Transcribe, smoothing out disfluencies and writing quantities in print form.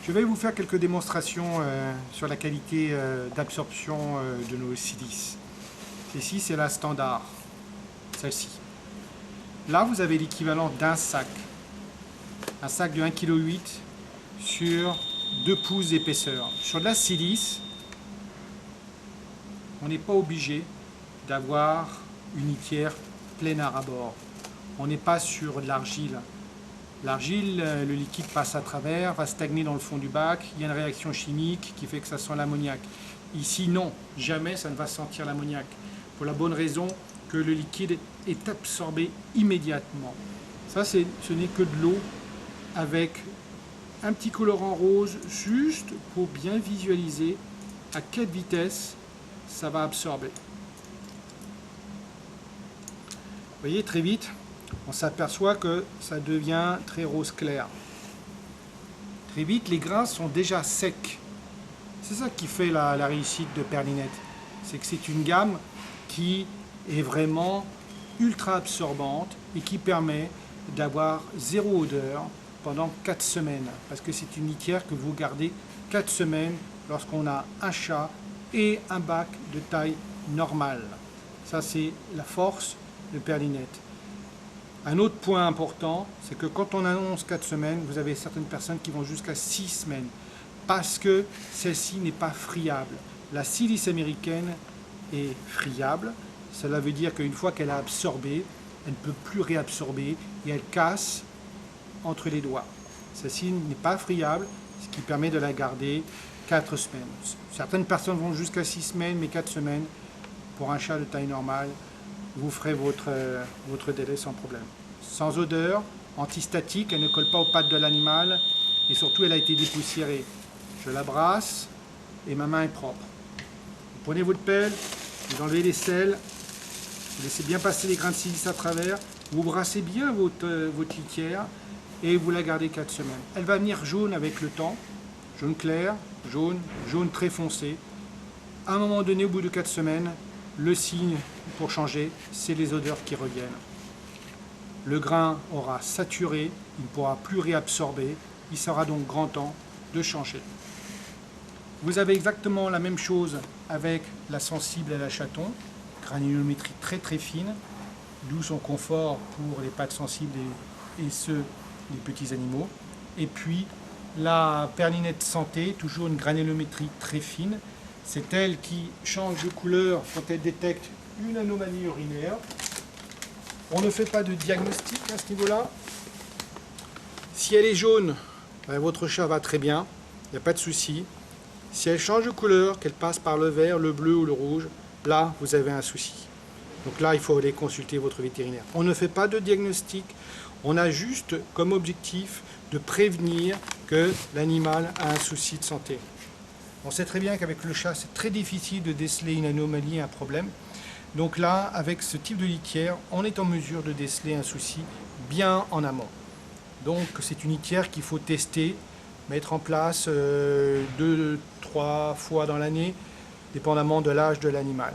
Je vais vous faire quelques démonstrations sur la qualité d'absorption de nos silices. Ici, c'est la standard, celle-ci. Là, vous avez l'équivalent d'un sac. Un sac de 1,8 kg sur 2 pouces d'épaisseur. Sur de la silice, on n'est pas obligé d'avoir une litière pleine à bord. On n'est pas sur de l'argile. L'argile, le liquide passe à travers, va stagner dans le fond du bac, il y a une réaction chimique qui fait que ça sent l'ammoniac. Ici, non, jamais ça ne va sentir l'ammoniac, pour la bonne raison que le liquide est absorbé immédiatement. Ça, ce n'est que de l'eau avec un petit colorant rose, juste pour bien visualiser à quelle vitesse ça va absorber. Vous voyez, très vite, on s'aperçoit que ça devient très rose clair. Très vite, les grains sont déjà secs. C'est ça qui fait la réussite de Perlinette. C'est que c'est une gamme qui est vraiment ultra absorbante et qui permet d'avoir zéro odeur pendant 4 semaines. Parce que c'est une litière que vous gardez 4 semaines lorsqu'on a un chat et un bac de taille normale. Ça, c'est la force de Perlinette. Un autre point important, c'est que quand on annonce 4 semaines, vous avez certaines personnes qui vont jusqu'à 6 semaines, parce que celle-ci n'est pas friable. La silice américaine est friable, cela veut dire qu'une fois qu'elle a absorbé, elle ne peut plus réabsorber et elle casse entre les doigts. Celle-ci n'est pas friable, ce qui permet de la garder 4 semaines. Certaines personnes vont jusqu'à 6 semaines, mais 4 semaines, pour un chat de taille normale, vous ferez votre délai sans problème. Sans odeur, antistatique, elle ne colle pas aux pattes de l'animal et surtout elle a été dépoussiérée. Je la brasse et ma main est propre. Vous prenez votre pelle, vous enlevez les sels, vous laissez bien passer les grains de silice à travers, vous brassez bien votre litière et vous la gardez 4 semaines. Elle va venir jaune avec le temps, jaune clair, jaune très foncé. À un moment donné, au bout de 4 semaines, le signe pour changer, c'est les odeurs qui reviennent. Le grain aura saturé, il ne pourra plus réabsorber, il sera donc grand temps de changer. Vous avez exactement la même chose avec la sensible à la chaton, granulométrie très très fine, d'où son confort pour les pattes sensibles et ceux des petits animaux. Et puis la Perlinette Santé, toujours une granulométrie très fine. C'est elle qui change de couleur quand elle détecte une anomalie urinaire. On ne fait pas de diagnostic à ce niveau-là. Si elle est jaune, votre chat va très bien, il n'y a pas de souci. Si elle change de couleur, qu'elle passe par le vert, le bleu ou le rouge, là, vous avez un souci. Donc là, il faut aller consulter votre vétérinaire. On ne fait pas de diagnostic, on a juste comme objectif de prévenir que l'animal a un souci de santé. On sait très bien qu'avec le chat, c'est très difficile de déceler une anomalie, un problème. Donc là, avec ce type de litière, on est en mesure de déceler un souci bien en amont. Donc c'est une litière qu'il faut tester, mettre en place 2-3 fois dans l'année, dépendamment de l'âge de l'animal.